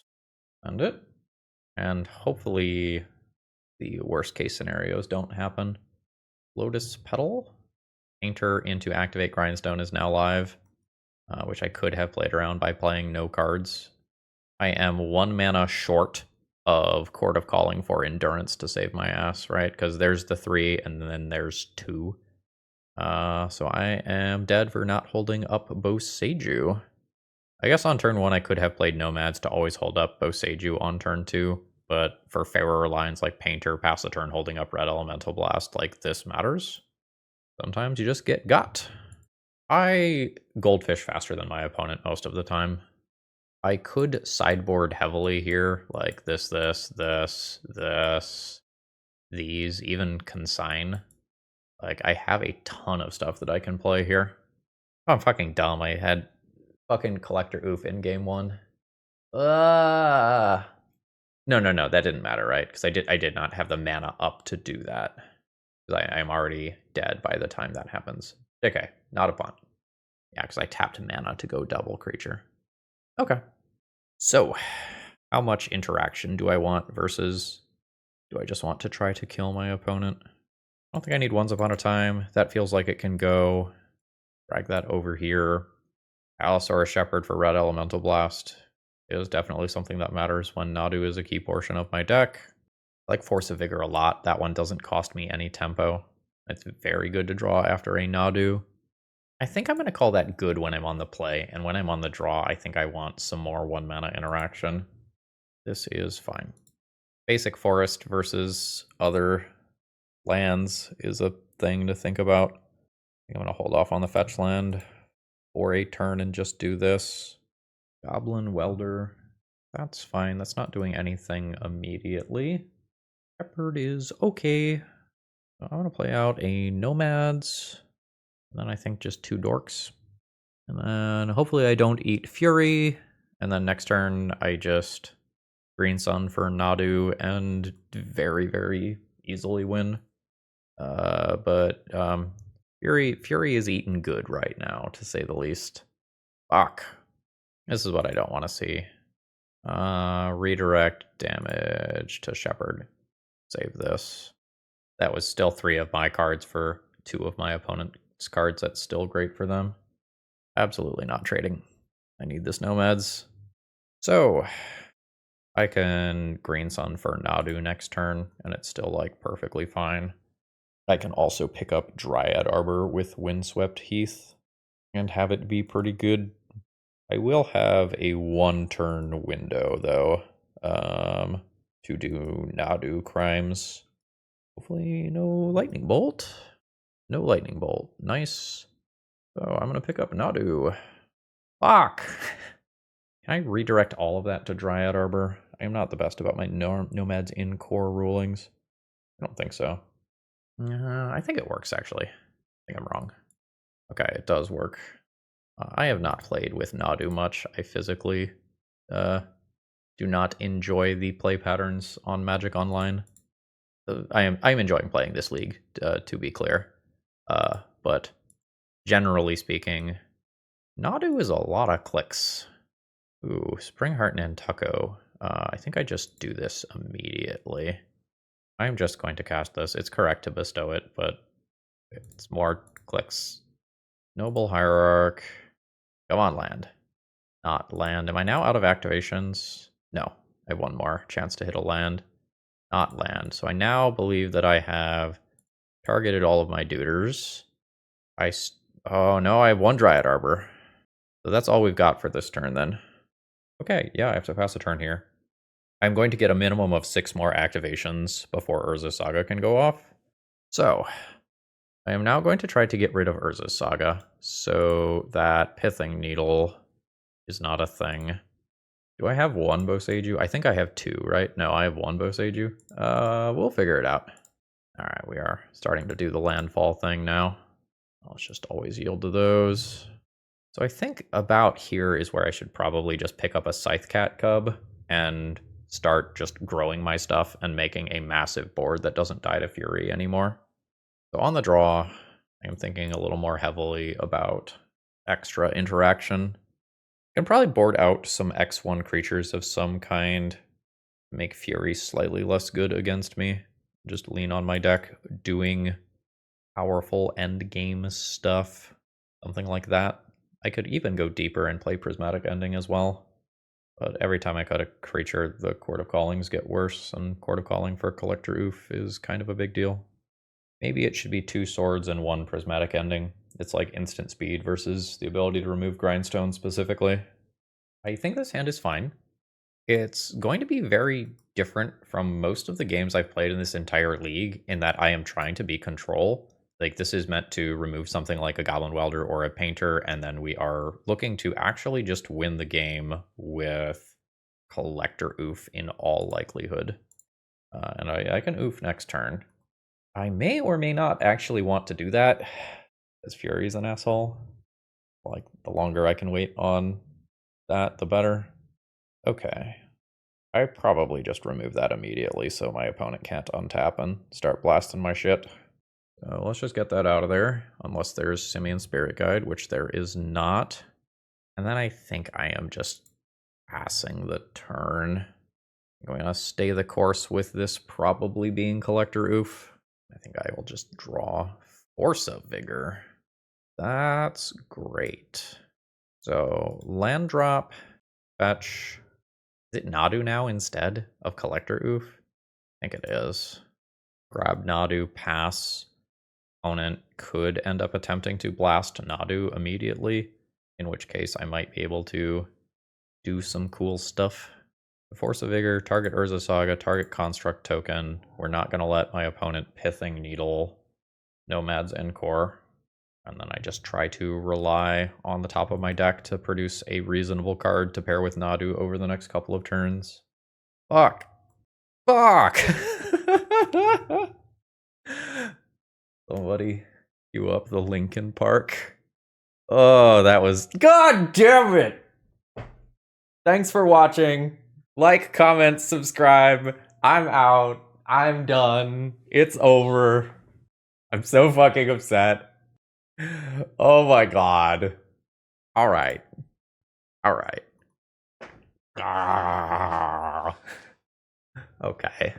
Send it. And hopefully the worst case scenarios don't happen. Lotus Petal. Painter into Activate Grindstone is now live, which I could have played around by playing no cards. I am 1 mana short of Chord of Calling for Endurance to save my ass, right? Because there's the 3 and then there's 2. So I am dead for not holding up Boseiju. I guess on turn 1 I could have played Nomads to always hold up Boseiju on turn 2, but for fairer lines like Painter, pass the turn holding up Red Elemental Blast, like this matters. Sometimes you just get got. I goldfish faster than my opponent most of the time. I could sideboard heavily here, like this, these, even consign. Like, I have a ton of stuff that I can play here. Oh, I'm fucking dumb. I had fucking Collector HOOF'IN game 1. No, that didn't matter, right? Because I did not have the mana up to do that. Because I'm already dead by the time that happens. Okay, not a punt. Yeah, because I tapped mana to go double creature. Okay. So, how much interaction do I want versus do I just want to try to kill my opponent? I don't think I need Once Upon a Time. That feels like it can go. Drag that over here. Allosaurus Shepherd for Red Elemental Blast is definitely something that matters when Nadu is a key portion of my deck. I like Force of Vigor a lot. That one doesn't cost me any tempo. It's very good to draw after a Nadu. I think I'm going to call that good when I'm on the play, and when I'm on the draw, I think I want some more 1-mana interaction. This is fine. Basic Forest versus other lands is a thing to think about. I'm going to hold off on the fetch land for a turn and just do this. Goblin Welder, that's fine. That's not doing anything immediately. Shepherd is okay. I'm going to play out a Nomads. And then I think just 2 Dorks. And then hopefully I don't eat Fury. And then next turn I just Green Sun for Nadu and very, very easily win. But Fury is eating good right now, to say the least. Fuck. This is what I don't want to see. Redirect damage to Shepherd. Save this. That was still 3 of my cards for 2 of my opponent's cards. That's still great for them. Absolutely not trading. I need this Nomads. So, I can Green Sun for Nadu next turn, and it's still, like, perfectly fine. I can also pick up Dryad Arbor with Windswept Heath and have it be pretty good. I will have a 1-turn window, though, to do Nadu crimes. Hopefully no Lightning Bolt. No Lightning Bolt. Nice. So I'm going to pick up Nadu. Fuck! Can I redirect all of that to Dryad Arbor? I am not the best about my Nomads en-Kor rulings. I don't think so. I think it works, actually. I think I'm wrong. Okay, it does work. I have not played with Nadu much. I physically do not enjoy the play patterns on Magic Online. I am enjoying playing this league, to be clear. But generally speaking, Nadu is a lot of clicks. Ooh, Springheart and Nantucko. I think I just do this immediately. I'm just going to cast this. It's correct to bestow it, but it's more clicks. Noble Hierarch. Come on, land. Not land. Am I now out of activations? No. I have 1 more chance to hit a land. Not land. So I now believe that I have targeted all of my duders. Oh no, I have 1 Dryad Arbor. So that's all we've got for this turn then. Okay, yeah, I have to pass a turn here. I'm going to get a minimum of 6 more activations before Urza's Saga can go off. So, I am now going to try to get rid of Urza's Saga so that Pithing Needle is not a thing. Do I have 1 Boseiju? I think I have 2, right? No, I have 1 Boseiju. We'll figure it out. Alright, we are starting to do the landfall thing now. Let's just always yield to those. So I think about here is where I should probably just pick up a Scythecat Cub and start just growing my stuff and making a massive board that doesn't die to Fury anymore. So on the draw, I'm thinking a little more heavily about extra interaction. I can probably board out some X1 creatures of some kind, make Fury slightly less good against me. Just lean on my deck, doing powerful endgame stuff, something like that. I could even go deeper and play Prismatic Ending as well. But every time I cut a creature, the Chord of Callings get worse, and Chord of Calling for Collector Oof is kind of a big deal. Maybe it should be 2 swords and 1 Prismatic Ending. It's like instant speed versus the ability to remove Grindstone specifically. I think this hand is fine. It's going to be very different from most of the games I've played in this entire league in that I am trying to be control. Like, this is meant to remove something like a Goblin Welder or a Painter, and then we are looking to actually just win the game with Collector Oof in all likelihood. And I can Oof next turn. I may or may not actually want to do that, as Fury's an asshole. Like, the longer I can wait on that, the better. Okay. I probably just remove that immediately so my opponent can't untap and start blasting my shit. So let's just get that out of there, unless there's Simian Spirit Guide, which there is not. And then I think I am just passing the turn. I'm going to stay the course with this probably being Collector Oof. I think I will just draw Force of Vigor. That's great. So land drop, fetch. Is it Nadu now instead of Collector Oof? I think it is. Grab Nadu, pass. Opponent could end up attempting to blast Nadu immediately, in which case I might be able to do some cool stuff. Force of Vigor, target Urza Saga, target Construct token. We're not going to let my opponent Pithing Needle, Nomads, en-Kor. And then I just try to rely on the top of my deck to produce a reasonable card to pair with Nadu over the next couple of turns. Fuck! Fuck! Somebody queue up the Linkin Park. Oh, that was... God damn it! Thanks for watching. Like, comment, subscribe. I'm out. I'm done. It's over. I'm so fucking upset. Oh my god. Alright. Alright. Okay.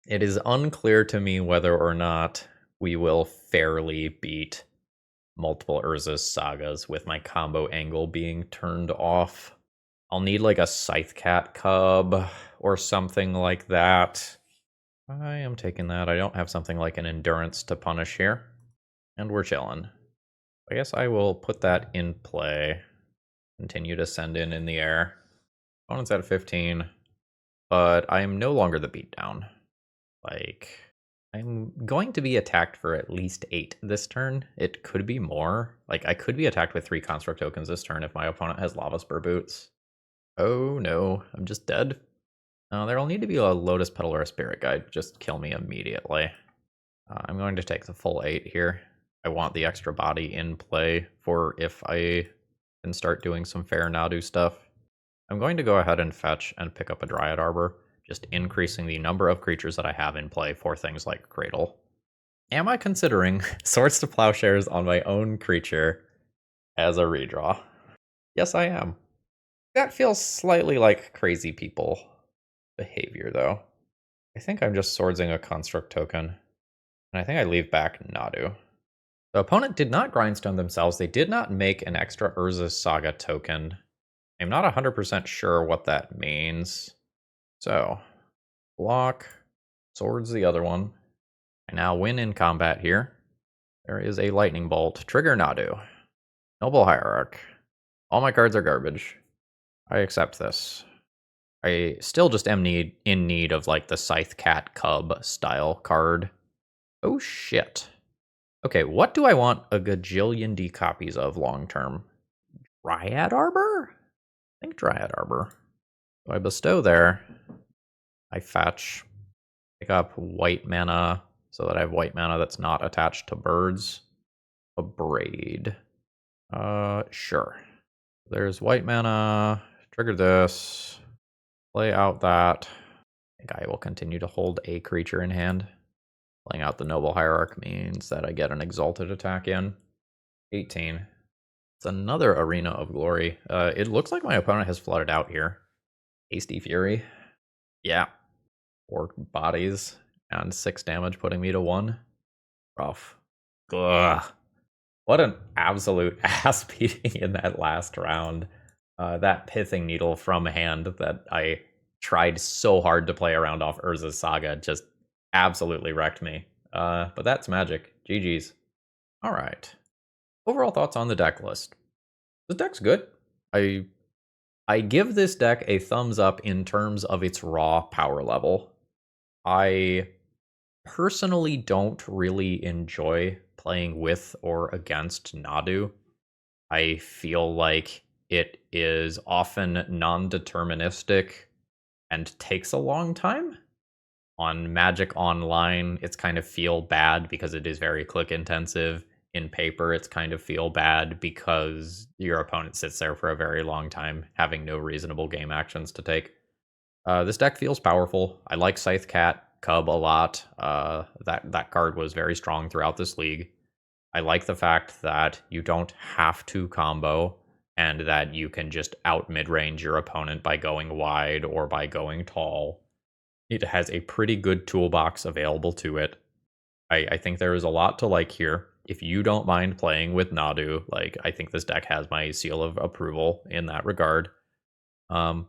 It is unclear to me whether or not we will fairly beat multiple Urza's Sagas with my combo angle being turned off. I'll need like a Scythecat Cub or something like that. I am taking that. I don't have something like an Endurance to punish here. And we're chilling. I guess I will put that in play. Continue to send in the air. Opponent's at 15. But I am no longer the beatdown. Like, I'm going to be attacked for at least 8 this turn. It could be more. Like, I could be attacked with 3 Construct tokens this turn if my opponent has Lava Spur Boots. Oh no, I'm just dead. There'll need to be a Lotus Petal or a Spirit Guide. Just kill me immediately. I'm going to take the full 8 here. I want the extra body in play for if I can start doing some fair Nadu stuff. I'm going to go ahead and fetch and pick up a Dryad Arbor, just increasing the number of creatures that I have in play for things like Cradle. Am I considering Swords to Plowshares on my own creature as a redraw? Yes, I am. That feels slightly like crazy people behavior, though. I think I'm just swordsing a Construct token, and I think I leave back Nadu. The opponent did not Grindstone themselves. They did not make an extra Urza's Saga token. I'm not 100% sure what that means. So, block, swords the other one. I now win in combat here. There is a Lightning Bolt. Trigger Nadu. Noble Hierarch. All my cards are garbage. I accept this. I still just am in need of like the Scythecat Cub style card. Oh shit. Okay, what do I want a gajillion D copies of long term? Dryad Arbor? I think Dryad Arbor. So I bestow there. I fetch. Pick up white mana so that I have white mana that's not attached to birds. A braid. Sure. There's white mana. Trigger this. Play out that. I think I will continue to hold a creature in hand. Playing out the Noble Hierarch means that I get an Exalted attack in. 18. It's another Arena of Glory. It looks like my opponent has flooded out here. Hasty Fury. Yeah. 4 bodies and 6 damage, putting me to 1. Rough. Ugh. What an absolute ass beating in that last round. That Pithing Needle from hand that I tried so hard to play around off Urza's Saga just absolutely wrecked me. But that's Magic. GG's. Alright. Overall thoughts on the deck list. The deck's good. I give this deck a thumbs up in terms of its raw power level. I personally don't really enjoy playing with or against Nadu. I feel like it is often non-deterministic and takes a long time. On Magic Online, it's kind of feel bad because it is very click intensive. In paper, it's kind of feel bad because your opponent sits there for a very long time, having no reasonable game actions to take. This deck feels powerful. I like Scythecat. Cub a lot. That card was very strong throughout this league. I like the fact that you don't have to combo and that you can just out mid-range your opponent by going wide or by going tall. It has a pretty good toolbox available to it. I think there is a lot to like here. If you don't mind playing with Nadu, like, I think this deck has my seal of approval in that regard. But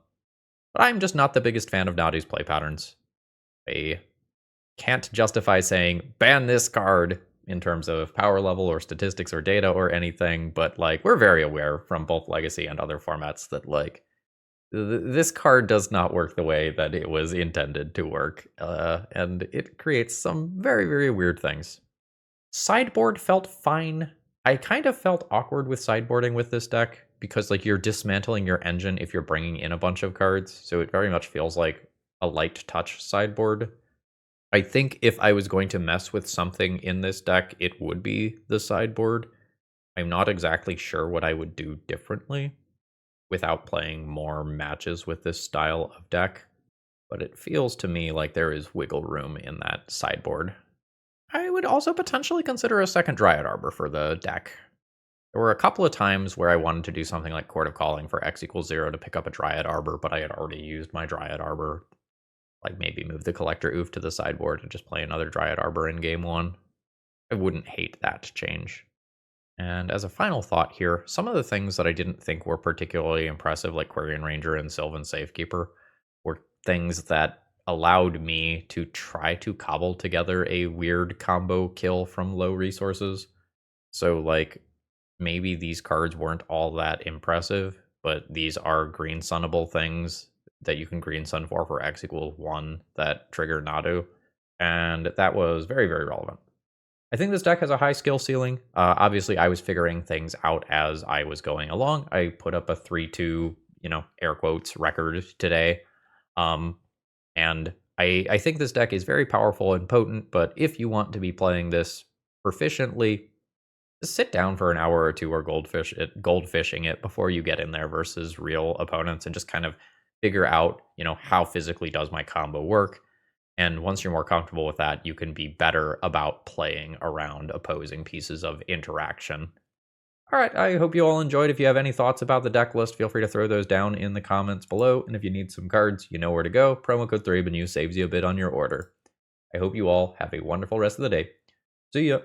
I'm just not the biggest fan of Nadu's play patterns. I can't justify saying ban this card in terms of power level or statistics or data or anything, but like, we're very aware from both Legacy and other formats that like this card does not work the way that it was intended to work, and it creates some very, very weird things. Sideboard felt fine. I kind of felt awkward with sideboarding with this deck because like you're dismantling your engine if you're bringing in a bunch of cards, so it very much feels like a light touch sideboard. I think if I was going to mess with something in this deck, it would be the sideboard. I'm not exactly sure what I would do differently without playing more matches with this style of deck, but it feels to me like there is wiggle room in that sideboard. I would also potentially consider a second Dryad Arbor for the deck. There were a couple of times where I wanted to do something like Chord of Calling for X=0 to pick up a Dryad Arbor, but I had already used my Dryad Arbor. Like maybe move the Collector Oof to the sideboard and just play another Dryad Arbor in game 1. I wouldn't hate that change. And as a final thought here, some of the things that I didn't think were particularly impressive, like Quirion Ranger and Sylvan Safekeeper, were things that allowed me to try to cobble together a weird combo kill from low resources. So like, maybe these cards weren't all that impressive, but these are green sunnable things that you can green sun for X=1 that trigger Nadu, and that was very, very relevant. I think this deck has a high skill ceiling. Obviously, I was figuring things out as I was going along. I put up a 3-2, air quotes, record today. And I think this deck is very powerful and potent, but if you want to be playing this proficiently, just sit down for an hour or two or goldfishing it before you get in there versus real opponents and just kind of figure out, how physically does my combo work. And once you're more comfortable with that, you can be better about playing around opposing pieces of interaction. All right, I hope you all enjoyed. If you have any thoughts about the deck list, feel free to throw those down in the comments below. And if you need some cards, you know where to go. Promo code ThrabenU saves you a bit on your order. I hope you all have a wonderful rest of the day. See ya.